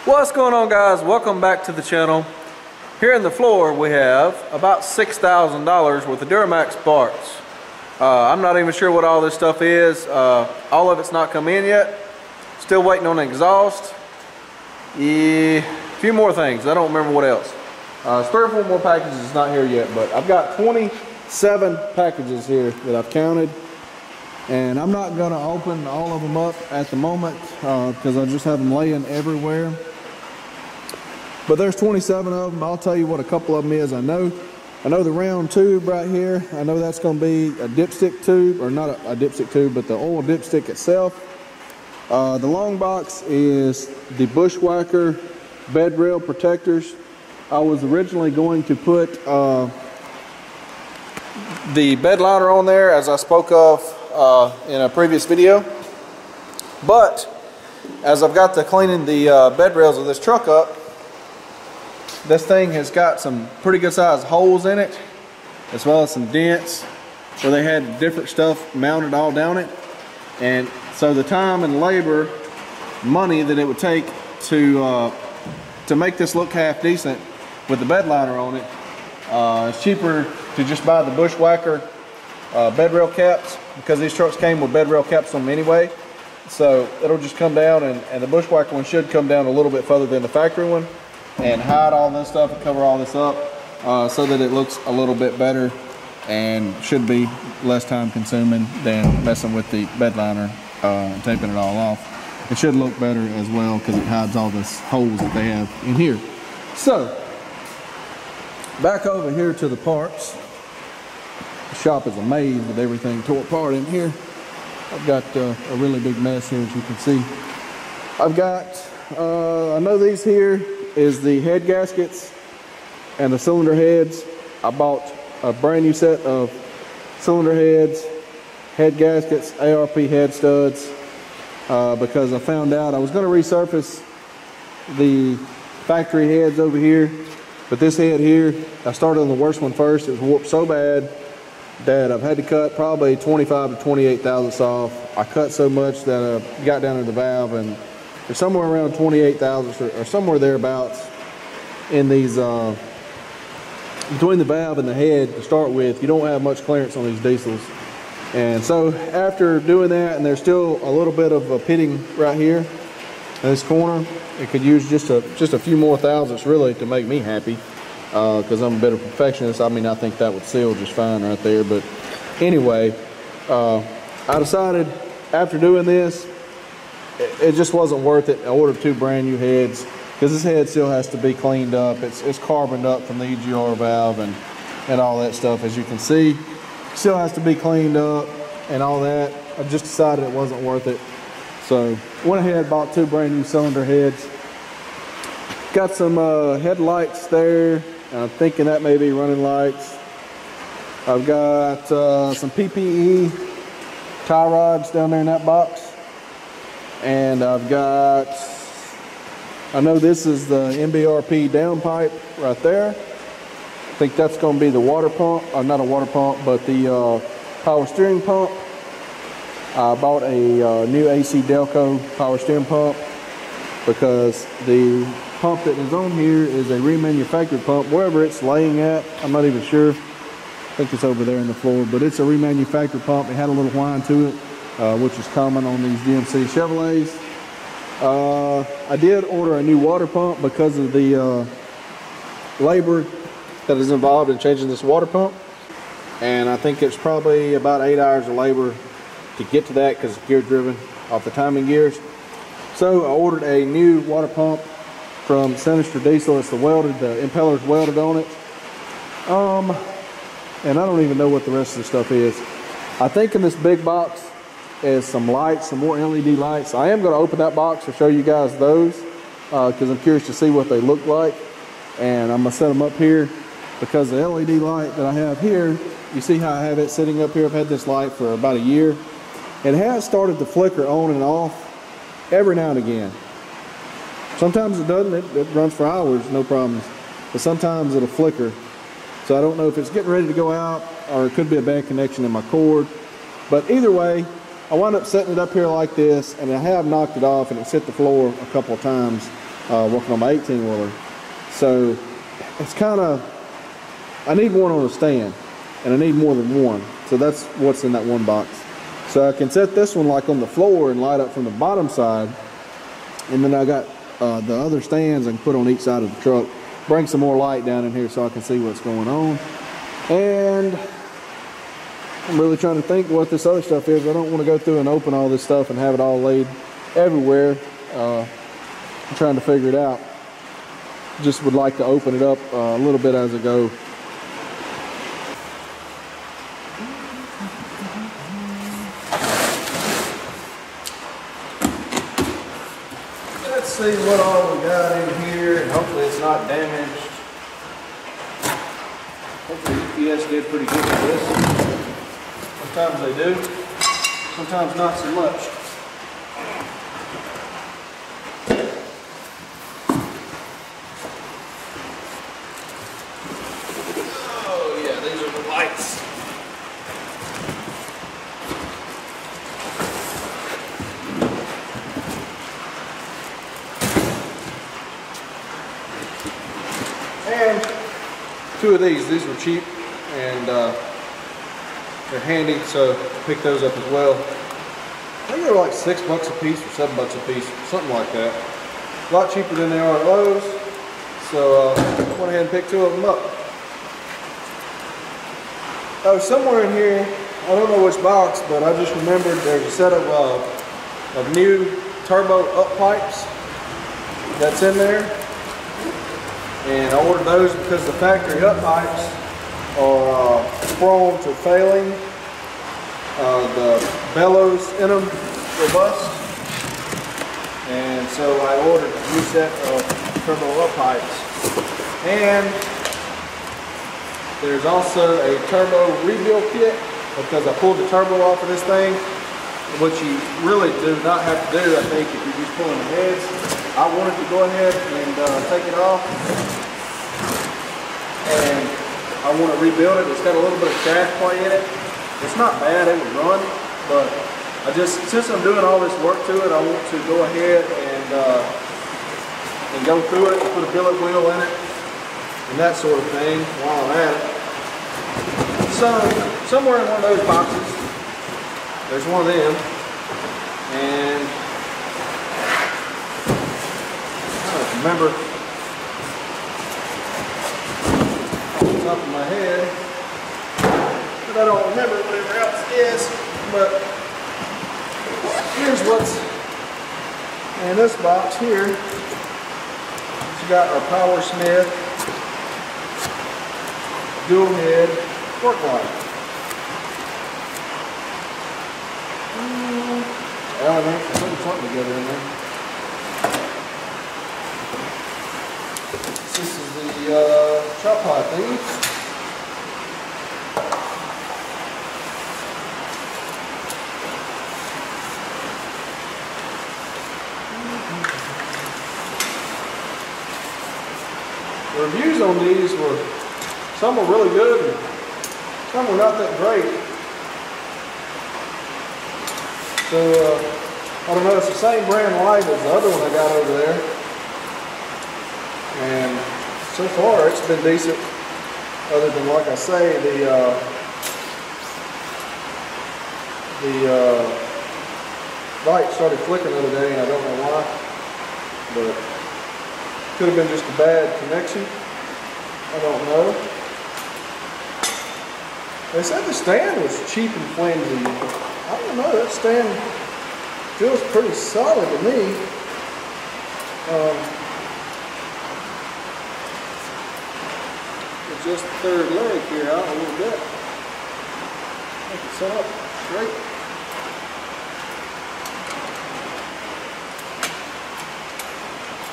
What's going on, guys? Welcome back to the channel. Here in the floor we have about $6,000 worth of Duramax parts. I'm not even sure what all this stuff is. All of it's not come in yet. Still waiting on an exhaust. A few more things. I don't remember what else. 3 or 4 more packages is not here yet, but I've got 27 packages here that I've counted. And I'm not gonna open all of them up at the moment because I just have them laying everywhere. But there's 27 of them. I'll tell you what a couple of them is. I know the round tube right here. I know that's going to be a dipstick tube, or not a dipstick tube, but the oil dipstick itself. The long box is the Bushwhacker bed rail protectors. I was originally going to put the bed liner on there, as I spoke of in a previous video. But as I've got to cleaning the bed rails of this truck up, this thing has got some pretty good sized holes in it, as well as some dents where they had different stuff mounted all down it. And so the time and labor, money that it would take to make this look half decent with the bed liner on it, it's cheaper to just buy the Bushwhacker bed rail caps, because these trucks came with bed rail caps on them anyway. So it'll just come down, and the Bushwhacker one should come down a little bit further than the factory one, and hide all this stuff and cover all this up so that it looks a little bit better and should be less time consuming than messing with the bed liner and taping it all off. It should look better as well because it hides all this holes that they have in here. So back over here to the parts. The shop is a maze with everything tore apart in here. I've got a really big mess here, as you can see. I've got I know these here is the head gaskets and the cylinder heads. I bought a brand new set of cylinder heads, head gaskets, ARP head studs, because I found out I was going to resurface the factory heads over here, but this head here, I started on the worst one first. It was warped so bad that I've had to cut probably 25 to 28 thousandths off. I cut so much that I got down to the valve, and there's somewhere around 28 thousandths or somewhere thereabouts in these between the valve and the head to start with. You don't have much clearance on these diesels, and so after doing that, and there's still a little bit of a pitting right here in this corner, it could use just a few more thousandths really to make me happy, because I'm a bit of a perfectionist. I mean, I think that would seal just fine right there. But anyway, I decided after doing this, it just wasn't worth it. I ordered 2 brand new heads because this head still has to be cleaned up. It's carboned up from the EGR valve and all that stuff, as you can see. Still has to be cleaned up and all that. I just decided it wasn't worth it. So went ahead, bought 2 brand new cylinder heads. Got some headlights there. I'm thinking that may be running lights. I've got some PPE tie rods down there in that box. And I've got, I know this is the MBRP downpipe right there. I think that's going to be the water pump, or not a water pump, but the power steering pump. I bought a new AC Delco power steering pump because the pump that is on here is a remanufactured pump, wherever it's laying at. I'm not even sure. I think it's over there in the floor, but it's a remanufactured pump. It had a little whine to it, which is common on these GMC Chevrolets. I did order a new water pump because of the labor that is involved in changing this water pump, and I think it's probably about 8 hours of labor to get to that because it's gear driven off the timing gears. So I ordered a new water pump from Sinister Diesel. It's the impeller's welded on it, and I don't even know what the rest of the stuff is. I think in this big box is some lights, some more LED lights. I am going to open that box to show you guys those because I'm curious to see what they look like, and I'm going to set them up here because the LED light that I have here, you see how I have it sitting up here. I've had this light for about a year. It has started to flicker on and off every now and again. Sometimes it doesn't. It runs for hours, no problems, but sometimes it'll flicker. So I don't know if it's getting ready to go out or it could be a bad connection in my cord. But either way, I wound up setting it up here like this, and I have knocked it off and it's hit the floor a couple of times working on my 18-wheeler. So it's kind of, I need one on a stand, and I need more than one. So that's what's in that one box. So I can set this one like on the floor and light up from the bottom side, and then I got the other stands I can put on each side of the truck. Bring some more light down in here so I can see what's going on. And I'm really trying to think what this other stuff is. I don't want to go through and open all this stuff and have it all laid everywhere. I'm trying to figure it out. Just would like to open it up a little bit as I go. Let's see what all we got in here, and hopefully it's not damaged. Hopefully UPS did pretty good with this. Sometimes they do, sometimes not so much. Oh yeah, these are the lights. And two of these were cheap, and they're handy, so pick those up as well. I think they're like $6 a piece or $7 a piece, something like that. A lot cheaper than they are at Lowe's, so I went ahead and picked two of them up. Oh, somewhere in here, I don't know which box, but I just remembered there's a set of new turbo up pipes that's in there. And I ordered those because the factory up pipes are prone to failing. The bellows in them will bust. And so I ordered a new set of turbo up pipes. And there's also a turbo rebuild kit, because I pulled the turbo off of this thing, which you really do not have to do, I think, if you're just pulling the heads. I wanted to go ahead and take it off, and I want to rebuild it. It's got a little bit of shaft play in it. It's not bad, it would run, but since I'm doing all this work to it, I want to go ahead and go through it, put a billet wheel in it, and that sort of thing while I'm at it. So somewhere in one of those boxes, there's one of them, and I don't remember off the top of my head, but I don't remember whatever else it is. But here's what's in this box here. It's got our Power Smith dual head work light. I put something together in there. This is the chop pot thing. The reviews on these were, some were really good and some were not that great. So, I don't know, it's the same brand light as the other one I got over there. And so far it's been decent, other than, like I say, the light started flickering the other day, and I don't know why, but could have been just a bad connection. I don't know. They said the stand was cheap and flimsy. I don't know, that stand feels pretty solid to me. It's just the third leg here out a little bit. Make it set up straight.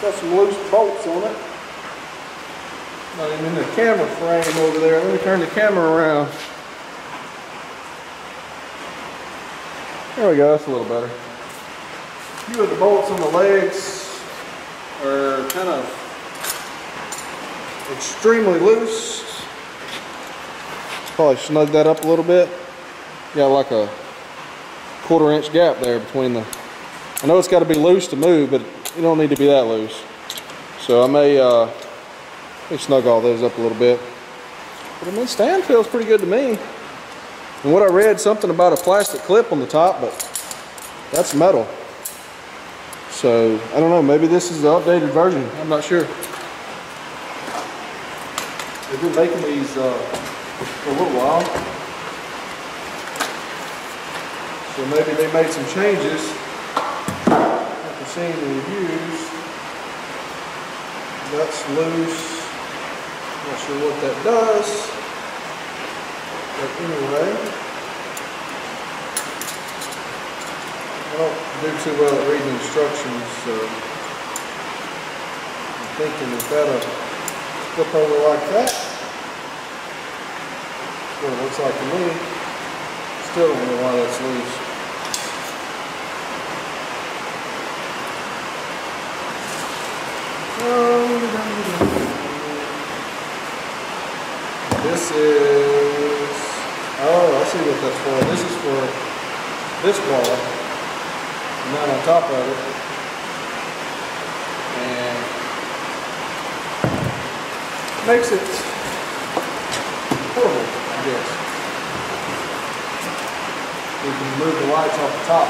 Got some loose bolts on it. Not even in the camera frame over there. Let me turn the camera around. There we go, that's a little better. A few of the bolts on the legs are kind of extremely loose. Probably snug that up a little bit. Got like a 1/4 inch gap there between the, I know it's got to be loose to move, but you don't need to be that loose. So I may snug all those up a little bit. But I mean, stand feels pretty good to me. And what I read, something about a plastic clip on the top, but that's metal. So I don't know, maybe this is the updated version. I'm not sure. They've been making these for a little while. So maybe they made some changes after seeing the reviews. That's loose. Not sure what that does. But anyway, I don't do too well at reading instructions, so I'm thinking if that'll flip over like that, that's what it looks like to me. Still don't know why that's loose. This is, oh, I see what that's for. This is for this bar, not on top of it. And makes it portable, I guess. We can move the lights off the top.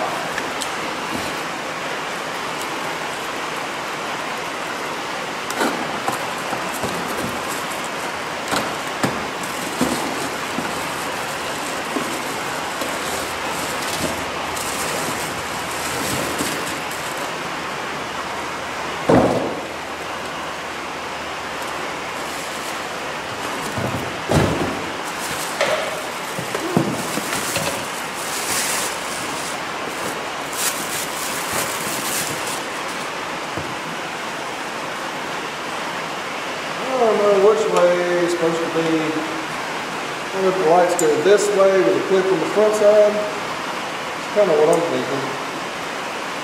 I don't know which way it's supposed to be. I wonder if the lights go this way with a clip on the front side. It's kind of what I'm thinking.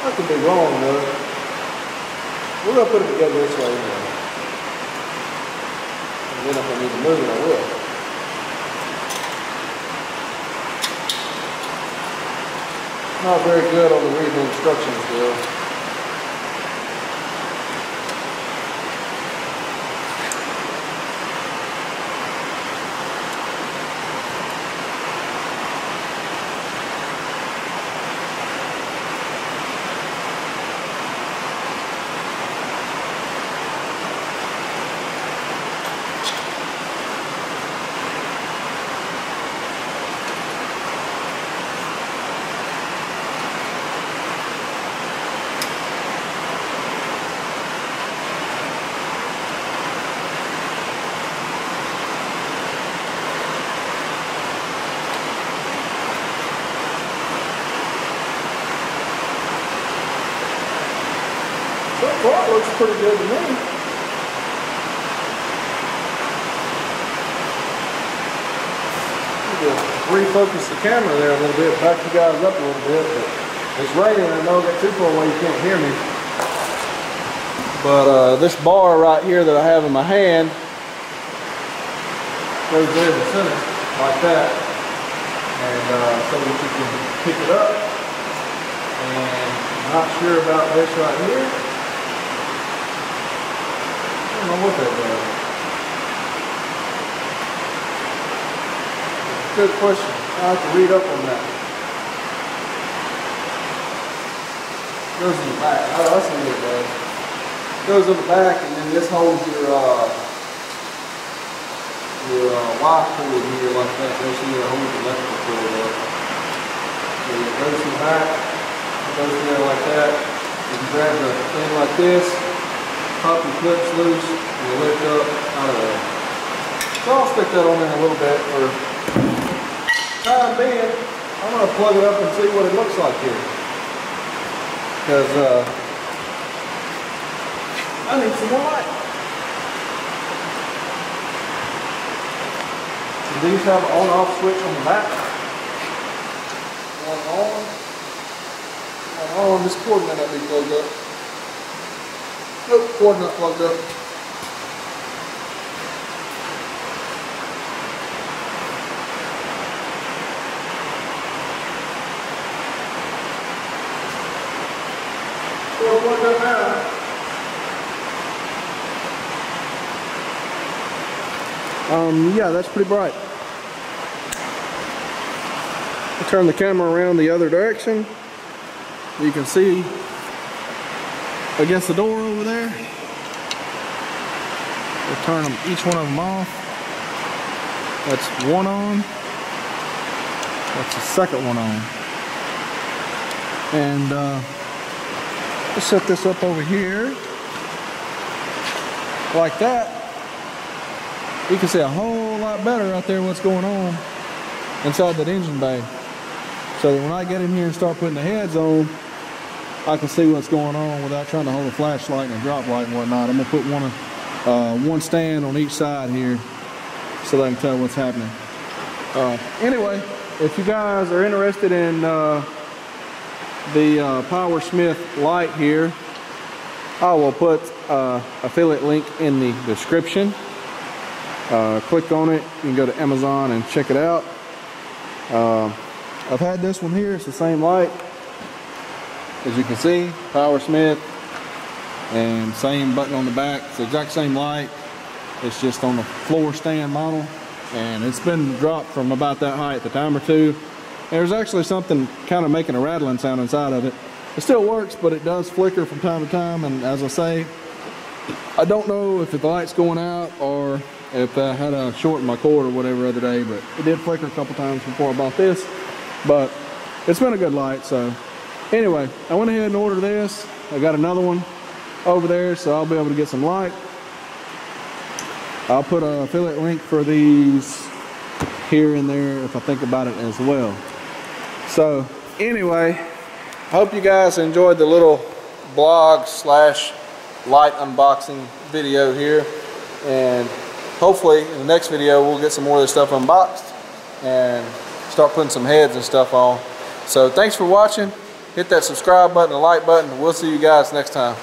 I could be wrong though. We're going to put it together this way anyway. And then if I need to move it, I will. Not very good on the reading instructions though. So far, it looks pretty good to me. Need to refocus the camera there a little bit, back you guys up a little bit. But it's raining, I know that too far away you can't hear me. But this bar right here that I have in my hand goes there in the center, like that. And so that you can pick it up. And I'm not sure about this right here. I don't know what that does. Good question. I have to read up on that. Goes in the back. Oh, I see what it does. Goes in the back, and then this holds your Y cord here like that. Goes here to hold the electrical cord up. So it goes in the back. It goes there like that. You can grab the thing like this. Pop your clips loose and you lift up out of there. So I'll stick that on there a little bit for time being. I'm going to plug it up and see what it looks like here. Because I need some more light. And these have an on-off switch on the back. One on. This cord may not be plugged up. Nope, cord not plugged up. Cord plugged up now. Yeah, that's pretty bright. I'll turn the camera around the other direction. You can see against the door over there. We'll turn them, each one of them off. That's one on. That's the second one on. And let's set this up over here. Like that. You can see a whole lot better out there what's going on inside that engine bay. So that when I get in here and start putting the heads on, I can see what's going on without trying to hold a flashlight and a drop light and whatnot. I'm gonna put one stand on each side here so that I can tell what's happening. Anyway, if you guys are interested in the Powersmith light here, I will put affiliate link in the description. Click on it, you can go to Amazon and check it out. I've had this one here, it's the same light. As you can see, Powersmith, and same button on the back. It's the exact same light. It's just on the floor stand model, and it's been dropped from about that height a time or two. There's actually something kind of making a rattling sound inside of it. It still works, but it does flicker from time to time, and as I say, I don't know if the light's going out or if I had a short in my cord or whatever the other day, but it did flicker a couple times before I bought this. But it's been a good light. So anyway, I went ahead and ordered this. I got another one over there, so I'll be able to get some light. I'll put an affiliate link for these here and there if I think about it as well. So anyway, I hope you guys enjoyed the little blog slash light unboxing video here, and hopefully in the next video we'll get some more of this stuff unboxed and start putting some heads and stuff on. So thanks for watching. Hit that subscribe button, the like button. We'll see you guys next time.